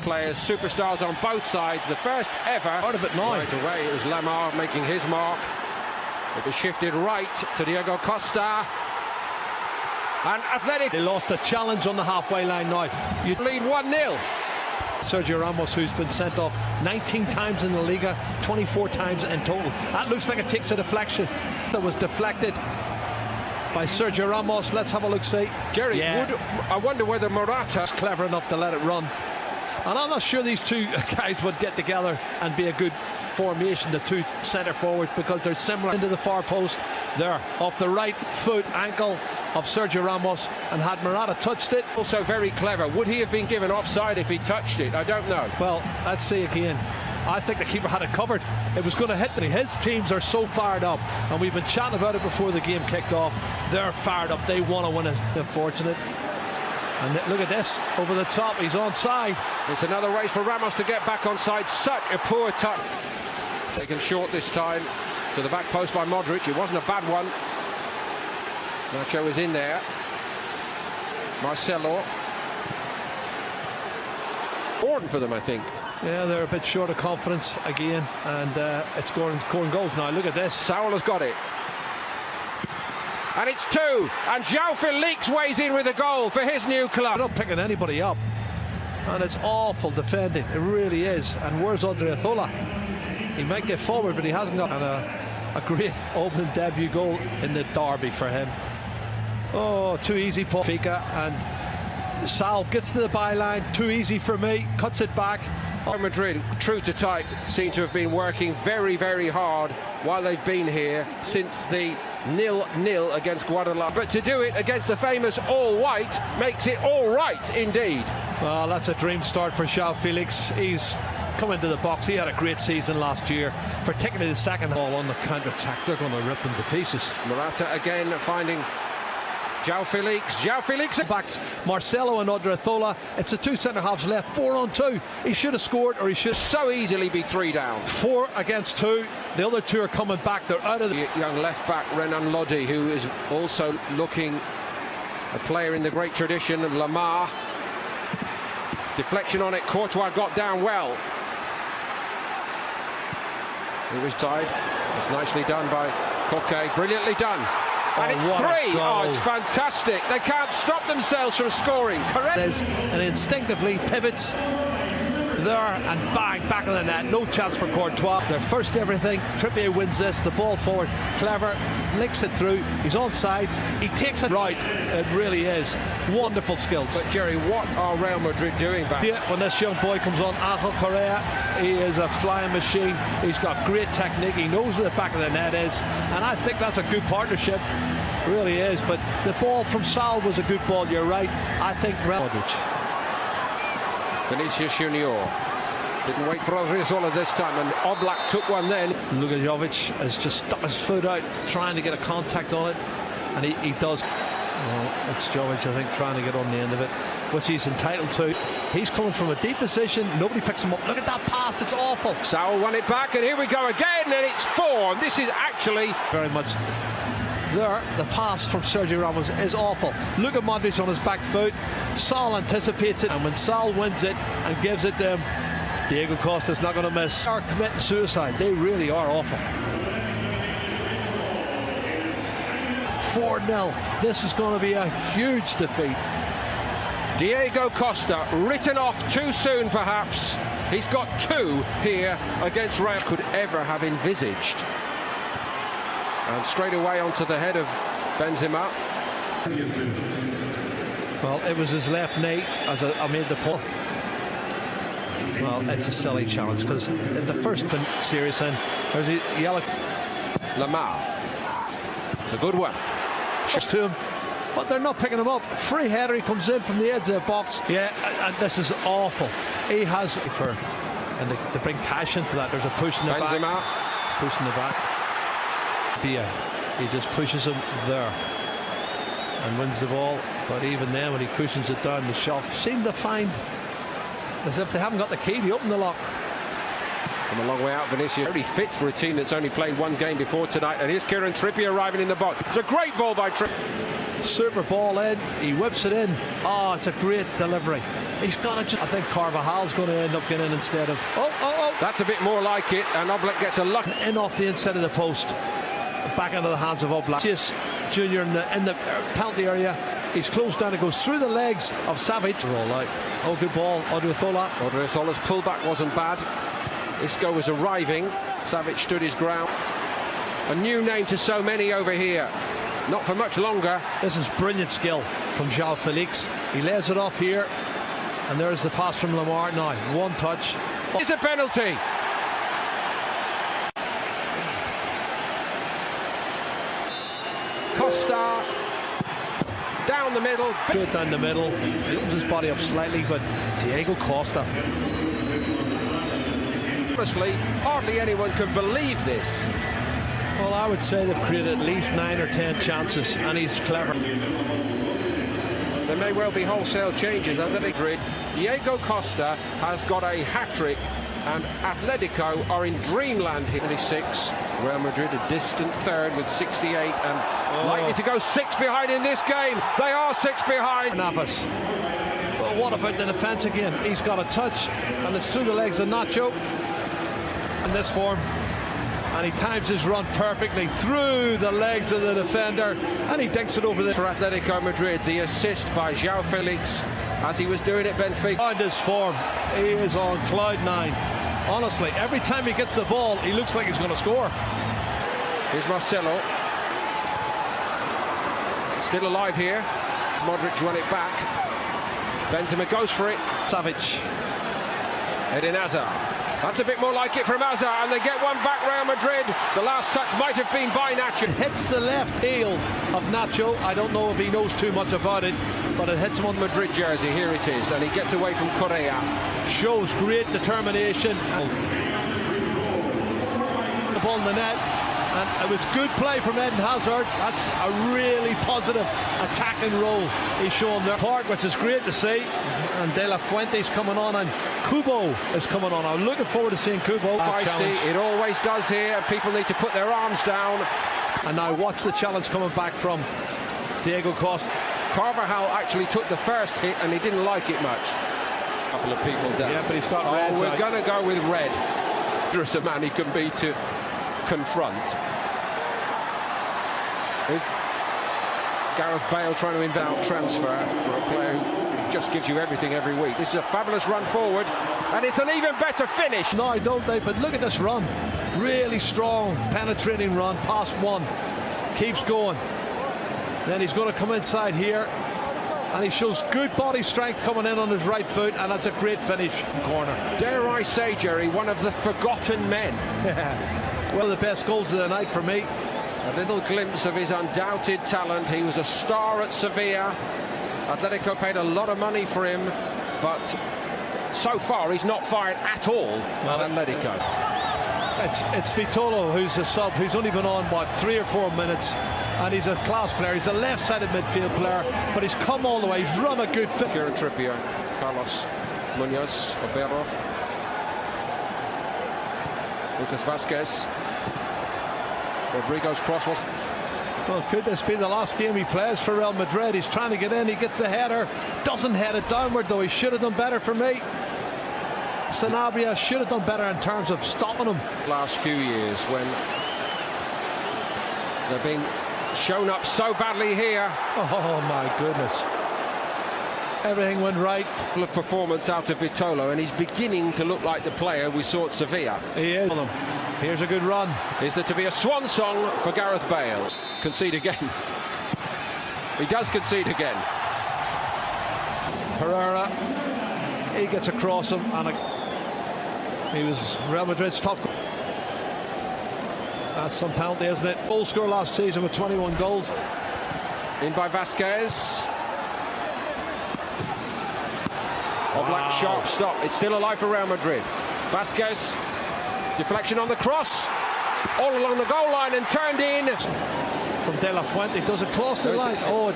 players, superstars on both sides. The first ever. Out of it now. Right away, it was Lamar making his mark. It was shifted right to Diego Costa. And Athletic. They lost the challenge on the halfway line now. You lead 1-0. Sergio Ramos, who's been sent off 19 times in the Liga, 24 times in total. That looks like it takes a deflection. That was deflected by Sergio Ramos. Let's have a look, see. Jerry, I wonder whether Morata's clever enough to let it run. And I'm not sure these two guys would get together and be a good formation, the two centre forwards, because they're similar. Into the far post there, off the right foot ankle of Sergio Ramos, and had Morata touched it. Also very clever. Would he have been given offside if he touched it? I don't know. Well, let's see again. I think the keeper had it covered. It was going to hit me. His teams are so fired up, and we've been chatting about it before the game kicked off. They're fired up. They want to win it. They're fortunate. And look at this, over the top, he's onside. It's another race for Ramos to get back onside. Such a poor touch. Taken short this time to the back post by Modric. It wasn't a bad one. Nacho was in there. Marcelo. Important for them, I think. Yeah, they're a bit short of confidence again, and it's scoring goals now. Look at this. Saul has got it. And it's 2. And João Felix weighs in with a goal for his new club. They're not picking anybody up. And it's awful defending. It really is. And where's Odriozola? He might get forward, but he hasn't got. And a great opening debut goal in the derby for him. Oh, too easy, Paul Fika. And Sal gets to the byline. Too easy for me. Cuts it back. Madrid, true to type, seem to have been working very, very hard while they've been here since the 0-0 against Guadalajara. But to do it against the famous all-white makes it all right indeed. Well, that's a dream start for João Felix. He's come into the box. He had a great season last year, particularly the second ball on the counter-attack. They're going to rip them to pieces. Morata again finding João Felix back Marcelo and Odriozola. It's the two centre halves left, 4-on-2. He should have scored, or he should so easily be 3 down. 4 against 2. The other 2 are coming back. They're out of the young left back Renan Lodi, who is also looking a player in the great tradition. Lamar, deflection on it. Courtois got down well. He was tied. It's nicely done by Koke. Brilliantly done. And it's 3. Oh, it's fantastic. They can't stop themselves from scoring. Correct. And instinctively pivots there and bang, back of the net. No chance for Courtois. Their first everything. Trippier wins this. The ball forward. Clever. Links it through. He's onside. He takes it right. It really is. Wonderful skills. But Jerry, what are Real Madrid doing back? Yeah, when this young boy comes on, Angel Correa, he is a flying machine. He's got great technique. He knows where the back of the net is. And I think that's a good partnership. It really is. But the ball from Sal was a good ball. You're right. I think Vinicius Junior didn't wait for Odriozola this time, and Oblak took one then. Lukajovic has just stuck his foot out, trying to get a contact on it, and he does. Well, it's Jovic, I think, trying to get on the end of it, which he's entitled to. He's coming from a deep position. Nobody picks him up. Look at that pass. It's awful. Saul won it back, and here we go again, and it's 4. And this is actually very much. There, the pass from Sergio Ramos is awful. Look at Modric on his back foot. Saul anticipates it, and when Saul wins it and gives it to him, Diego Costa's not going to miss. They are committing suicide. They really are awful. 4-0. This is going to be a huge defeat. Diego Costa written off too soon, perhaps. He's got 2 here against Real. Could ever have envisaged. And straight away onto the head of Benzema. Well, it was his left knee, as I made the point. Well, it's a silly challenge, because in the first series end, there's a yellow. Lamar. It's a good one. To him, but they're not picking him up. Free header, he comes in from the edge of the box. Yeah, and this is awful. He has and they bring passion to that. There's a push in the Benzema. back. Push in the back. He just pushes him there and wins the ball, but even then when he cushions it down, the shot seem to find as if they haven't got the key to open the lock. From a long way out, Vinicius very fit for a team that's only played 1 game before tonight, and here's Kieran Trippier arriving in the box. It's a great ball by Trippier. Super ball in, he whips it in. Oh, it's a great delivery. He's got it. I think Carvajal's going to end up getting in instead of. That's a bit more like it, and Oblak gets a luck. In off the inside of the post. Back into the hands of Oblak. Junior in the penalty area. He's closed down and goes through the legs of Savic. All right. Oh, good ball. Odriozola's pullback wasn't bad. Isco was arriving. Savic stood his ground. A new name to so many over here. Not for much longer. This is brilliant skill from João Felix. He lays it off here. And there's the pass from Lamar. Now, one touch. It's a penalty. Costa down the middle. Straight down the middle. He opens his body up slightly, but Diego Costa. Honestly, hardly anyone can believe this. Well, I would say they've created at least 9 or 10 chances, and he's clever. There may well be wholesale changes under Madrid. Diego Costa has got a hat-trick, and Atletico are in dreamland here. 26. Real Madrid a distant third with 68 and likely to go 6 behind in this game. They are 6 behind. Navas. But what about the defence again? He's got a touch, and it's through the legs of Nacho. In this form. And he times his run perfectly through the legs of the defender, and he dinks it over there. For Atletico Madrid, the assist by João Felix as he was doing at Benfica. On this form, he is on cloud 9. Honestly, every time he gets the ball, he looks like he's going to score. Here's Marcelo. Still alive here. Modric won it back. Benzema goes for it. Savic. Eden Hazard. That's a bit more like it from Hazard, and they get one back. Real Madrid. The last touch might have been by Nacho. Hits the left heel of Nacho. I don't know if he knows too much about it, but it hits him on the Madrid jersey. Here it is, and he gets away from Correa. Shows great determination. The ball in the net, and it was good play from Eden Hazard. That's a really positive attacking role he's shown there. Park, which is great to see, and De La Fuente's coming on, and Kubo is coming on. I'm looking forward to seeing Kubo. It always does here. People need to put their arms down. And now watch the challenge coming back from Diego Costa. Carvajal actually took the first hit, and he didn't like it much. A couple of people down. Yeah, but he's got red. We're going to go with red. There's a man he can be to confront. Gareth Bale trying to inbound transfer for a player who just gives you everything every week. This is a fabulous run forward, and it's an even better finish. No, don't they? But look at this run. Really strong, penetrating run, past one. Keeps going. Then he's going to come inside here, and he shows good body strength coming in on his right foot, and that's a great finish. Corner. Dare I say, Jerry, one of the forgotten men. One of the best goals of the night for me. A little glimpse of his undoubted talent. He was a star at Sevilla. Atletico paid a lot of money for him, but so far he's not fired at all at Atletico. It's Vitolo who's a sub, who's only been on, 3 or 4 minutes, and he's a class player. He's a left-sided midfield player, but he's come all the way. He's run a good fit. Kieran Trippier, Carlos Munoz, Obero, Lucas Vazquez. Rodrigo's cross was... Well, could this be the last game he plays for Real Madrid? He's trying to get in, he gets the header, doesn't head it downward though. He should have done better for me. Sanabria should have done better in terms of stopping him. Last few years when they've been shown up so badly here. Oh my goodness. Everything went right. Full of performance out of Vitolo, and he's beginning to look like the player we saw at Sevilla. He is. Here's a good run. Is there to be a swan song for Gareth Bale? Concede again. He does concede again. Herrera, he gets across him, and he was Real Madrid's top. That's some penalty, isn't it? Goal scorer last season with 21 goals. In by Vazquez. Oblak, sharp stop. It's still alive for Real Madrid. Vazquez, deflection on the cross, all along the goal line and turned in. From De La Fuente, does it cross the line? Oh.